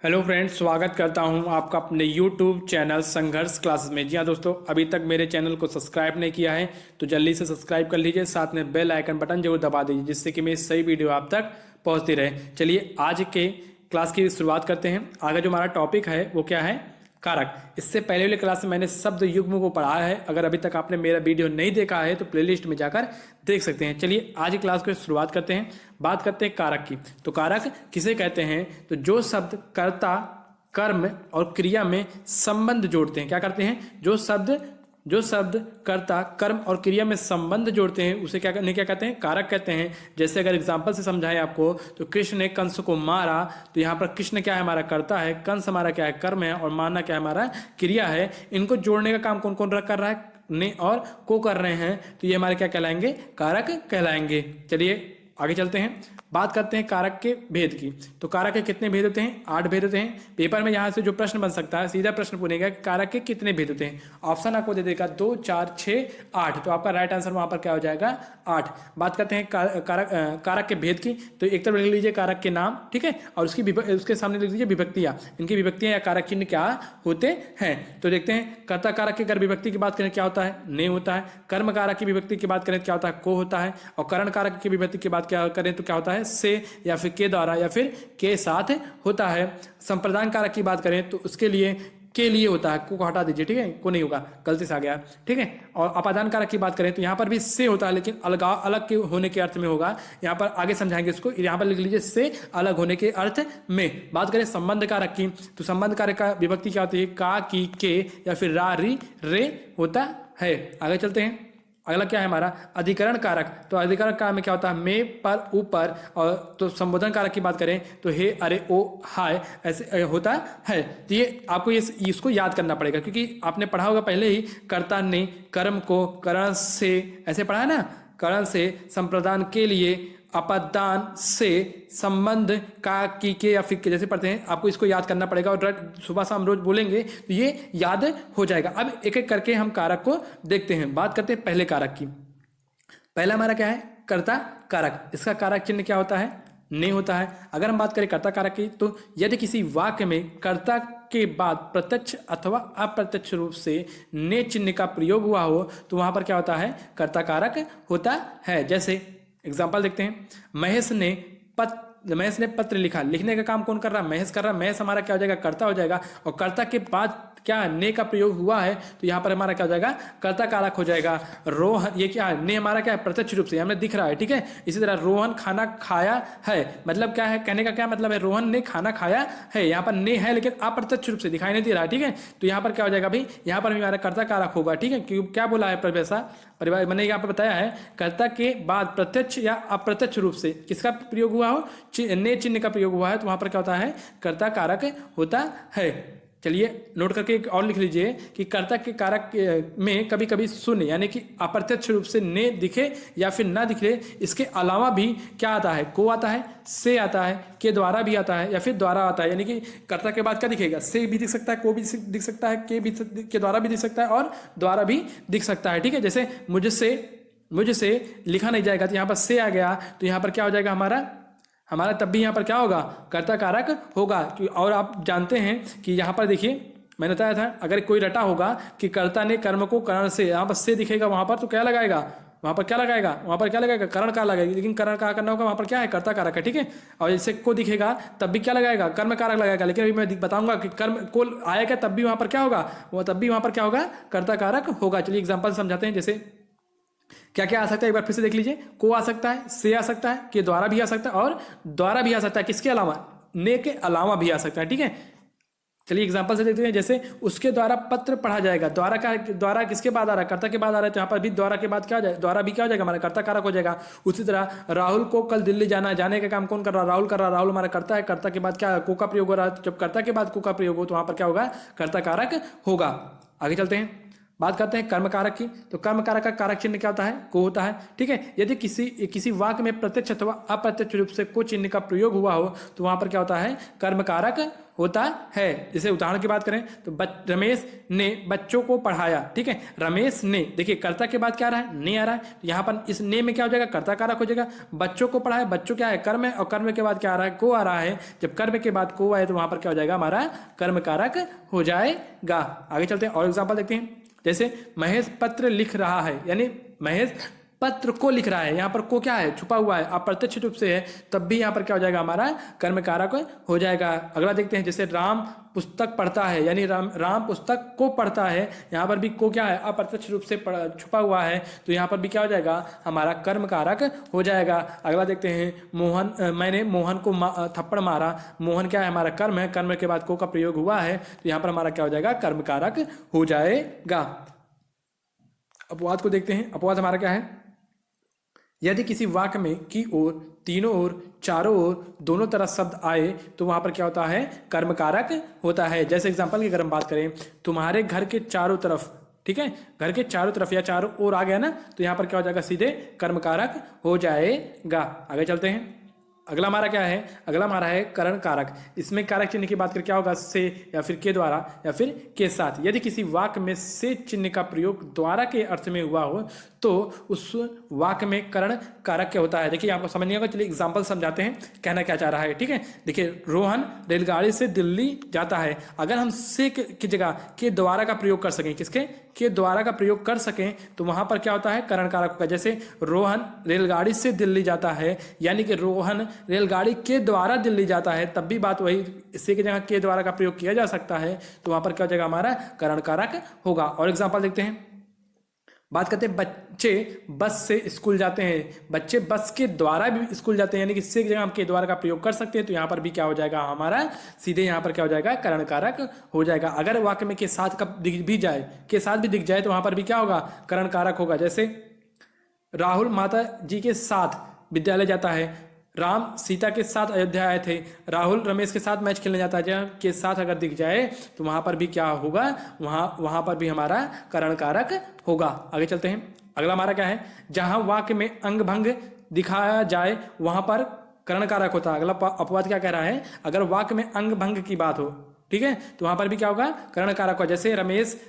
Hello friends, स्वागत करता हूं आपका अपने यूट्यूब चैनल संघर्ष क्लासेस में। जी हाँ दोस्तों, अभी तक मेरे चैनल को सब्सक्राइब नहीं किया है तो जल्दी से सब्सक्राइब कर लीजिए, साथ में बेल आइकन बटन जरूर दबा दीजिए जिससे कि मेरी सही वीडियो आप तक पहुंचती रहे। चलिए आज के क्लास की शुरुआत करते हैं। आगे जो हमारा टॉपिक है वो क्या है? कारक। इससे पहले वाले क्लास में मैंने शब्द युग्म को पढ़ा है। अगर अभी तक आपने मेरा वीडियो नहीं देखा है तो प्लेलिस्ट में जाकर देख सकते हैं। चलिए आज की क्लास को शुरुआत करते हैं। बात करते हैं कारक की। तो कारक किसे कहते हैं? तो जो शब्द कर्ता, कर्म और क्रिया में संबंध जोड़ते हैं। क्या करते हैं? जो शब्द कर्ता, कर्म और क्रिया में संबंध जोड़ते हैं उसे क्या कहते हैं? कारक कहते हैं। जैसे अगर एग्जांपल से समझाएं आपको तो कृष्ण ने कंस को मारा, तो यहाँ पर कृष्ण क्या है? हमारा कर्ता है। कंस हमारा क्या है? कर्म है। और मारना क्या है? हमारा क्रिया है। इनको जोड़ने का काम कौन कौन कर रहा है? ने और को कर रहे हैं, तो ये हमारे क्या कहलाएंगे? कारक कहलाएंगे। चलिए आगे चलते हैं। बात करते हैं कारक के भेद की। तो कारक के कितने भेद होते हैं? 8 भेद होते हैं। पेपर में यहाँ से जो प्रश्न बन सकता है, सीधा प्रश्न पूछेगा कि कारक के कितने भेद होते हैं। ऑप्शन आपको दे देगा 2, 4, 6, 8। तो आपका राइट आंसर वहां पर क्या हो जाएगा? 8। बात करते हैं कारक के भेद की। तो एक तरफ लिख लीजिए कारक के नाम, ठीक है, और उसके सामने लिख लीजिए विभक्तियां। इनकी विभक्तियां या कारक चिन्ह क्या होते हैं? तो देखते हैं। कर्ता कारक की अगर विभक्ति की बात करें क्या होता है? ने होता है। कर्म कारक की विभक्ति की बात करें क्या होता है? को होता है। और करण कारक की विभक्ति की बात क्या करें तो क्या होता है? से या फिर के द्वारा या फिर के साथ होता है। संप्रदान कारक की बात करें तो उसके लिए के लिए होता है। को हटा दीजिए, ठीक है, को नहीं होगा, गलती से आ गया, ठीक है। और अपादान कारक की बात करें तो यहाँ पर भी से होता है, लेकिन अलग के होने के अर्थ में होगा। यहाँ पर आगे समझाएंगे इसको। यहाँ पर लिख लीजिए से अलग होने के अर्थ में। बात करें संबंध कारक की, तो संबंध कारक का विभक्ति क्या होती है? का, की, के या फिर रा, री, रे होता है। आगे चलते हैं। अगला क्या है हमारा? अधिकरण कारक। तो अधिकरण कारक में क्या होता है? में, पर, ऊपर। और तो संबोधन कारक की बात करें तो हे, अरे, ओ, हाय ऐसे होता है। तो ये आपको इसको याद करना पड़ेगा, क्योंकि आपने पढ़ा होगा पहले ही, कर्ता ने कर्म को करण से, ऐसे पढ़ा है ना, करण से, संप्रदान के लिए, अपादान से, संबंध का, की, के या फिर के जैसे पढ़ते हैं। आपको इसको याद करना पड़ेगा और सुबह शाम रोज बोलेंगे तो ये याद हो जाएगा। अब एक एक करके हम कारक को देखते हैं। बात करते हैं पहले कारक की। पहला हमारा क्या है? कर्ता कारक। इसका कारक चिन्ह क्या होता है? ने होता है। अगर हम बात करें कर्ता कारक की, तो यदि किसी वाक्य में कर्ता के बाद प्रत्यक्ष अथवा अप्रत्यक्ष रूप से ने चिन्ह का प्रयोग हुआ हो तो वहां पर क्या होता है? कर्ता कारक होता है। जैसे एग्जाम्पल देखते हैं। महेश ने पत्र लिखा। लिखने का काम कौन कर रहा है? महेश कर रहा है। महेश हमारा क्या हो जाएगा? कर्ता हो जाएगा। और कर्ता के बाद क्या ने का प्रयोग हुआ है तो यहाँ पर हमारा क्या हो जाएगा? कर्ता कारक हो जाएगा। रोहन, ये क्या है? ने हमारा क्या है? प्रत्यक्ष रूप से हमें दिख रहा है, ठीक है। इसी तरह रोहन खाना खाया है, मतलब क्या है? कहने का क्या मतलब है? रोहन ने खाना खाया है। यहाँ पर ने है लेकिन अप्रत्यक्ष रूप से दिखाई नहीं दे रहा है, ठीक है। तो यहाँ पर क्या हो जाएगा भाई? यहाँ पर हमारा कर्ता कारक होगा, ठीक है। क्योंकि क्या बोला है परिभाषा मैंने यहाँ पर बताया है, कर्ता के बाद प्रत्यक्ष या अप्रत्यक्ष रूप से किसका प्रयोग हुआ हो? ने चिन्ह का प्रयोग हुआ है तो वहां पर क्या होता है? कर्ता कारक होता है। चलिए नोट करके एक और लिख लीजिए कि कर्ता के कारक में कभी कभी शून्य यानी कि अप्रत्यक्ष रूप से ने दिखे या फिर ना दिखे, इसके अलावा भी क्या आता है? को आता है, से आता है, के द्वारा भी आता है या फिर द्वारा आता है। यानी कि कर्ता के बाद क्या दिखेगा? से भी दिख सकता है, को भी दिख सकता है, के द्वारा भी दिख सकता है और द्वारा भी दिख सकता है, ठीक है। जैसे मुझसे लिखा नहीं जाएगा तो यहाँ पर से आ गया, तो यहाँ पर क्या हो जाएगा हमारा तब भी यहाँ पर क्या होगा? कर्ता कारक होगा। और आप जानते हैं कि यहाँ पर देखिए मैंने बताया था, अगर कोई रटा होगा कि कर्ता ने कर्म को करण से, यहाँ पर से दिखेगा, वहां पर तो क्या लगाएगा? वहां पर क्या लगाएगा? करण का लगाएगा। लेकिन करण का करना होगा, वहां पर क्या है? कर्ता कारक है, ठीक है। और जैसे को दिखेगा तब भी क्या लगाएगा? कर्म कारक लगाएगा। लेकिन अभी मैं बताऊंगा कि कर्म को आएगा तब भी वहां पर क्या होगा? तब भी वहां पर क्या होगा? कर्ता कारक होगा। चलिए एग्जाम्पल समझाते हैं। जैसे क्या क्या आ सकता है एक बार फिर से देख लीजिए। को आ सकता है, से आ सकता है, के द्वारा भी आ सकता है और द्वारा भी आ सकता है। किसके अलावा? ने के अलावा भी आ सकता है, ठीक है। चलिए एग्जांपल से देखते हैं। जैसे उसके द्वारा पत्र पढ़ा जाएगा। द्वारा किसके बाद आ रहा है? कर्ता के बाद आ रहा है, तो यहाँ पर भी द्वारा के बाद क्या हो जाएगा? द्वारा भी क्या हो जाएगा? हमारा कर्ता कारक हो जाएगा। उसी तरह राहुल को कल दिल्ली जाने का काम कौन कर रहा है? राहुल कर रहा है। राहुल हमारा कर्ता है। कर्ता के बाद क्या? को का प्रयोग हो रहा है। जब कर्ता के बाद को का प्रयोग हो तो वहां पर क्या होगा? कर्ता कारक होगा। आगे चलते हैं। बात करते हैं कर्म कारक की, तो कर्म कारक का कारक चिन्ह क्या होता है? को होता है। ठीक है, यदि किसी वाक्य में प्रत्यक्ष अथवा अप्रत्यक्ष रूप से को चिन्ह का प्रयोग हुआ हो तो वहां पर क्या होता है? कर्म कारक होता है। जैसे उदाहरण की बात करें तो रमेश ने बच्चों को पढ़ाया। ठीक है, रमेश ने, देखिए कर्ता के बाद क्या आ रहा है? ने आ रहा है, तो यहाँ पर इस ने में क्या हो जाएगा? कर्ता कारक हो जाएगा। बच्चों को पढ़ाया, बच्चों क्या है? कर्म है, और कर्म के बाद क्या आ रहा है? को आ रहा है। जब कर्म के बाद को आए तो वहां पर क्या हो जाएगा? हमारा कर्म कारक हो जाएगा। आगे चलते हैं और एग्जाम्पल देखते हैं। जैसे महेश पत्र लिख रहा है, यानी महेश पत्र को लिख रहा है, यहाँ पर को क्या है? छुपा हुआ है, अप्रत्यक्ष रूप से है, तब भी यहाँ पर क्या हो जाएगा? हमारा कर्म कारक हो जाएगा। अगला देखते हैं, जैसे राम पुस्तक पढ़ता है, यानी राम पुस्तक को पढ़ता है, यहाँ पर भी को क्या है? अप्रत्यक्ष रूप से छुपा हुआ है, तो यहाँ पर भी क्या हो जाएगा? हमारा कर्म कारक हो जाएगा। अगला देखते हैं, मैंने मोहन को थप्पड़ मारा, मोहन क्या है? हमारा कर्म है, कर्म के बाद को का प्रयोग हुआ है, तो यहाँ पर हमारा क्या हो जाएगा? कर्म कारक हो जाएगा। अपवाद को देखते हैं, अपवाद हमारा क्या है? यदि किसी वाक्य में की ओर, तीनों ओर, चारों ओर, दोनों तरफ शब्द आए तो वहां पर क्या होता है? कर्म कारक होता है। जैसे एग्जांपल की अगर हम बात करें, तुम्हारे घर के चारों तरफ, ठीक है, घर के चारों तरफ या चारों ओर आ गया ना, तो यहाँ पर क्या हो जाएगा? सीधे कर्म कारक हो जाएगा। आगे चलते हैं, अगला हमारा क्या है? अगला हमारा है करण कारक। इसमें कारक चिन्ह की बात करें, क्या होगा? से या फिर के द्वारा या फिर के साथ। यदि किसी वाक्य में से चिन्ह का प्रयोग द्वारा के अर्थ में हुआ हो तो उस वाक्य में करण कारक क्या होता है? देखिए आपको समझ नहीं होगा, चलिए एग्जाम्पल समझाते हैं कहना क्या चाह रहा है। ठीक है, देखिए रोहन रेलगाड़ी से दिल्ली जाता है। अगर हम से की जगह के द्वारा का प्रयोग कर सकें, किसके? के द्वारा का प्रयोग कर सकें, तो वहां पर क्या होता है? करण कारक होगा। जैसे रोहन रेलगाड़ी से दिल्ली जाता है, यानी कि रोहन रेलगाड़ी के द्वारा दिल्ली जाता है, तब भी बात वही, इससे की जगह के द्वारा का प्रयोग किया जा सकता है, तो वहां पर क्या हो जाएगा? हमारा करण कारक होगा। और एग्जाम्पल देखते हैं, बात करते हैं बच्चे बस से स्कूल जाते हैं। बच्चे बस के द्वारा भी स्कूल जाते हैं, यानी कि इससे की जगह हम के द्वारा का प्रयोग कर सकते हैं, तो यहाँ पर भी क्या हो जाएगा? हमारा सीधे यहाँ पर क्या हो जाएगा? करण कारक हो जाएगा। अगर वाक्य में के साथ का दिख भी जाए, के साथ भी दिख जाए, तो वहां पर भी क्या होगा? करण कारक होगा। जैसे राहुल माता जी के साथ विद्यालय जाता है, राम सीता के साथ अयोध्या आए थे, राहुल रमेश के साथ मैच खेलने जाता है, जहाँ के साथ अगर दिख जाए तो वहां पर भी क्या होगा? वहां पर भी हमारा करण कारक होगा। आगे चलते हैं, अगला हमारा क्या है? जहां वाक्य में अंग भंग दिखाया जाए वहां पर करण कारक होता है। अगला अपवाद क्या कह रहा है? अगर वाक्य में अंग भंग की बात हो, ठीक है, तो वहां पर भी क्या होगा? करण कारक होगा। जैसे रमेश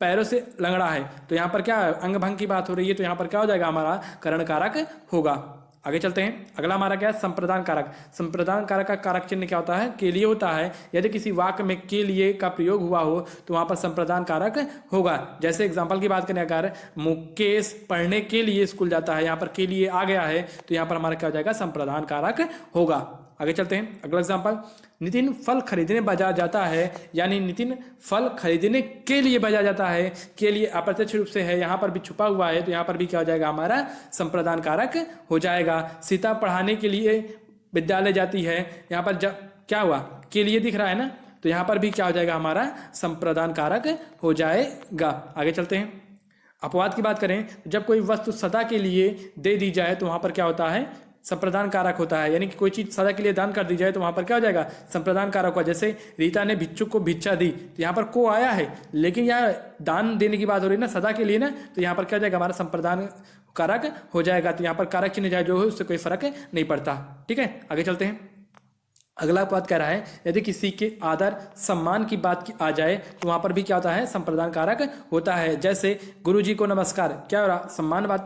पैरों से लंगड़ा है, तो यहाँ पर क्या अंग भंग की बात हो रही है, तो यहाँ पर क्या हो जाएगा? हमारा करण कारक होगा। आगे चलते हैं, अगला हमारा क्या है? संप्रदान कारक। संप्रदान कारक का कारक चिन्ह क्या होता है? के लिए होता है। यदि किसी वाक्य में के लिए का प्रयोग हुआ हो तो वहां पर संप्रदान कारक होगा। जैसे एग्जांपल की बात करें, अगर मुकेश पढ़ने के लिए स्कूल जाता है, यहाँ पर के लिए आ गया है, तो यहाँ पर हमारा क्या हो जाएगा? संप्रदान कारक होगा। आगे चलते हैं, अगला एग्जांपल, नितिन फल खरीदने बाजार जाता है, यानी नितिन फल खरीदने के लिए बाजार जाता है, के लिए अप्रत्यक्ष रूप से है, यहाँ पर भी छुपा हुआ है, तो यहाँ पर भी क्या हो जाएगा? हमारा संप्रदान कारक हो जाएगा। सीता पढ़ाने के लिए विद्यालय जाती है, यहाँ पर क्या हुआ? के लिए दिख रहा है ना, तो यहाँ पर भी क्या हो जाएगा? हमारा संप्रदान कारक हो जाएगा। आगे चलते हैं, अपवाद की बात करें, जब कोई वस्तु सदा के लिए दे दी जाए तो वहां पर क्या होता है? संप्रदान कारक होता है, यानी कि कोई चीज सदा के लिए दान कर दी जाए तो वहां पर क्या हो जाएगा? संप्रदान कारक होगा। जैसे रीता ने भिक्षुक को भिक्षा दी, तो यहाँ पर को आया है, लेकिन यहाँ दान देने की बात हो रही है ना, सदा के लिए ना, तो यहाँ पर क्या हो जाएगा? हमारा संप्रदान कारक हो जाएगा। तो यहाँ पर कारक चिन्ह जाए जो है उससे कोई फर्क नहीं पड़ता। ठीक है, आगे चलते हैं, अगला बात कह रहा है, यदि किसी के आदर सम्मान की बात की आ जाए तो वहां पर भी क्या होता है? संप्रदान कारक होता है। जैसे गुरुजी को नमस्कार, क्या हो रहा?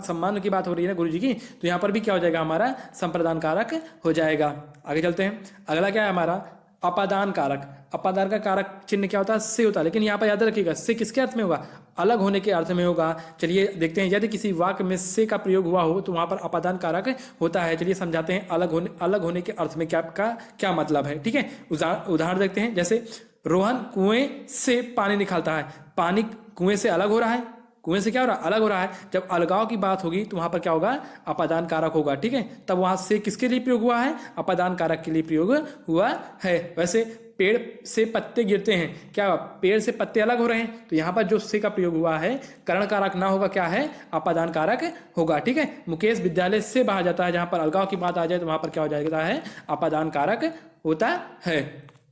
सम्मान की बात हो रही है ना गुरुजी की, तो यहाँ पर भी क्या हो जाएगा? हमारा संप्रदान कारक हो जाएगा। आगे चलते हैं, अगला क्या है हमारा? अपादान कारक। अपादान का कारक चिन्ह क्या होता है? से होता है, लेकिन यहाँ पर याद रखिएगा, से किसके अर्थ में होगा? अलग होने के अर्थ में होगा। चलिए देखते हैं, यदि किसी वाक्य में से का प्रयोग हुआ हो तो वहां पर अपादान कारक होता है। चलिए समझाते हैं अलग होने के अर्थ में क्या मतलब है। ठीक है, उदाहरण देखते हैं। जैसे रोहन कुएं से पानी निकालता है, पानी कुएं से अलग हो रहा है, कुएं से क्या हो रहा है? अलग हो रहा है। जब अलगाव की बात होगी तो वहां पर क्या होगा? अपादान कारक होगा। ठीक है, तब वहां से किसके लिए प्रयोग हुआ है? अपादान कारक के लिए प्रयोग हुआ है। वैसे पेड़ से पत्ते गिरते हैं, क्या पेड़ से पत्ते अलग हो रहे हैं, तो यहाँ पर जो से का प्रयोग हुआ है करण कारक ना होगा, क्या है? अपादान कारक होगा। ठीक है, मुकेश विद्यालय से बाहर जाता है, जहां पर अलगाव की बात आ जाए तो वहां पर क्या हो जाएगा? है अपादान कारक होता है।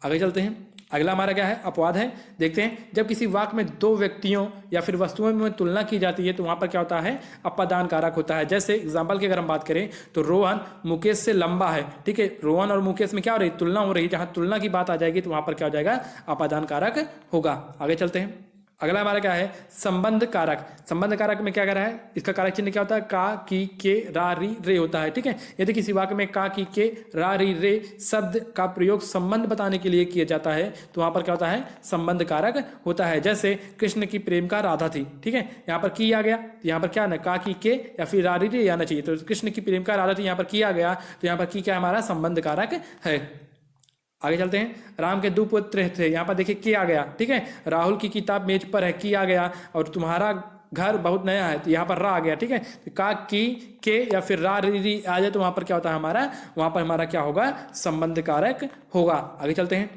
आगे चलते हैं, अगला हमारा क्या है, अपवाद है। देखते हैं, जब किसी वाक्य में दो व्यक्तियों या फिर वस्तुओं में तुलना की जाती है तो वहां पर क्या होता है, अपादान कारक होता है। जैसे एग्जाम्पल की अगर हम बात करें तो रोहन मुकेश से लंबा है, ठीक है, रोहन और मुकेश में क्या हो रही, तुलना हो रही है। जहां तुलना की बात आ जाएगी तो वहां पर क्या हो जाएगा, अपादान कारक होगा। आगे चलते हैं, अगला हमारा क्या है, संबंध कारक। संबंध कारक में क्या कर रहा है, इसका कारक चिन्ह क्या होता है, का, की, के, रा, री, रे होता है, ठीक है। यदि किसी वाक्य में का, की, के, रा, री, रे शब्द का प्रयोग संबंध बताने के लिए किया जाता है तो वहां पर क्या होता है, संबंध कारक होता है। जैसे कृष्ण की प्रेम का राधा थी, ठीक है, यहाँ पर की आ गया तो यहाँ पर क्या ना, का, की, के या फिर रा, री, रे आना चाहिए। तो कृष्ण की प्रेम का राधा थी, यहाँ पर की आ गया तो यहाँ पर की क्या हमारा संबंध कारक है। आगे चलते हैं, राम के दो पुत्र थे, यहाँ पर देखिए के आ गया, ठीक है। राहुल की किताब मेज पर है, की आ गया। और तुम्हारा घर बहुत नया है तो यहाँ पर रा आ गया, ठीक है। तो का, की, के या फिर रा, री आ जाए तो वहां पर क्या होता है हमारा, वहां पर हमारा क्या होगा, संबंध कारक होगा। आगे चलते हैं,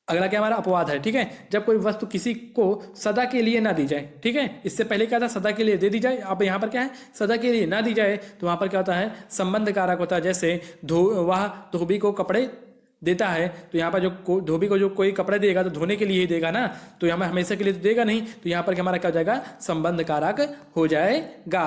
अगला क्या हमारा अपवाद है, ठीक है। जब कोई वस्तु किसी को सदा के लिए ना दी जाए, ठीक है, इससे पहले क्या था, सदा के लिए दे दी जाए, अब यहाँ पर क्या है, सदा के लिए ना दी जाए तो वहां पर क्या होता है, संबंध कारक होता है। जैसे वह धोबी को कपड़े देता है तो यहाँ पर जो धोबी को जो कोई कपड़े देगा तो धोने के लिए ही देगा ना, तो यहाँ पर हमेशा के लिए तो देगा नहीं, तो यहाँ पर हमारा क्या हो जाएगा, संबंध कारक हो जाएगा।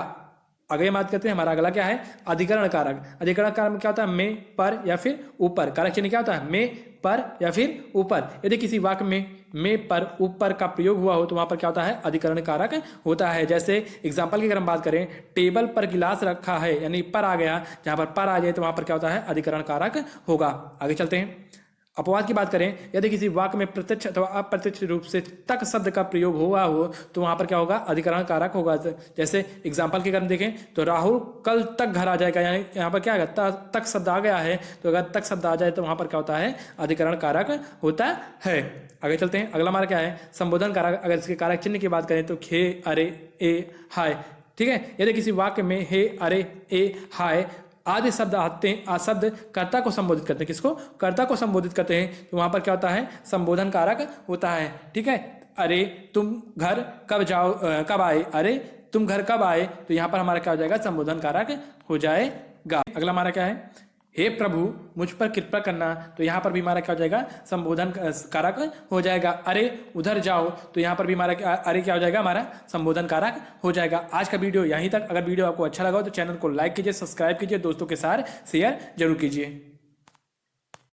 आगे बात करते हैं, हमारा अगला क्या है, अधिकरण कारक। अधिकरण कारक में क्या होता है, में, पर या फिर ऊपर। कारक चिन्ह क्या होता है, में, पर या फिर ऊपर। यदि किसी वाक्य में, पर, ऊपर का प्रयोग हुआ हो तो वहां पर क्या होता है, अधिकरण कारक होता है। जैसे एग्जांपल की अगर हम बात करें, टेबल पर गिलास रखा है, यानी पर आ गया, जहां पर आ जाए तो वहां पर क्या होता है, अधिकरण कारक होगा। आगे चलते हैं, अपवाद की बात करें, यदि किसी वाक्य में प्रत्यक्ष अथवा अप्रत्यक्ष रूप से तक शब्द का प्रयोग हुआ हो तो वहां पर क्या होगा, अधिकरण कारक होगा। जैसे एग्जांपल की अगर हम देखें तो राहुल कल तक घर आ जाएगा, यानी यहाँ पर क्या है, तक शब्द आ गया है, तो अगर तक शब्द आ जाए तो वहां पर क्या होता है, अधिकरण कारक होता है। आगे चलते हैं, अगला हमारा क्या है, संबोधन कारक। अगर इसके कारक चिन्ह की बात करें तो खे, अरे, ए, हाय, ठीक है। यदि किसी वाक्य में हे, अरे, ए, हाय आदि शब्द आते हैं, शब्द कर्ता को संबोधित करते हैं, किसको, कर्ता को संबोधित करते हैं, तो वहां पर क्या होता है, संबोधन कारक होता है, ठीक है। अरे तुम घर कब आए, अरे तुम घर कब आए, तो यहाँ पर हमारा क्या हो जाएगा, संबोधन कारक हो जाएगा। अगला हमारा क्या है, हे प्रभु मुझ पर कृपा करना, तो यहाँ पर भी हमारा क्या हो जाएगा, संबोधन कारक हो जाएगा। अरे उधर जाओ, तो यहाँ पर भी हमारा अरे क्या हो जाएगा, हमारा संबोधन कारक हो जाएगा। आज का वीडियो यहीं तक। अगर वीडियो आपको अच्छा लगा हो तो चैनल को लाइक कीजिए, सब्सक्राइब कीजिए, दोस्तों के साथ शेयर जरूर कीजिए।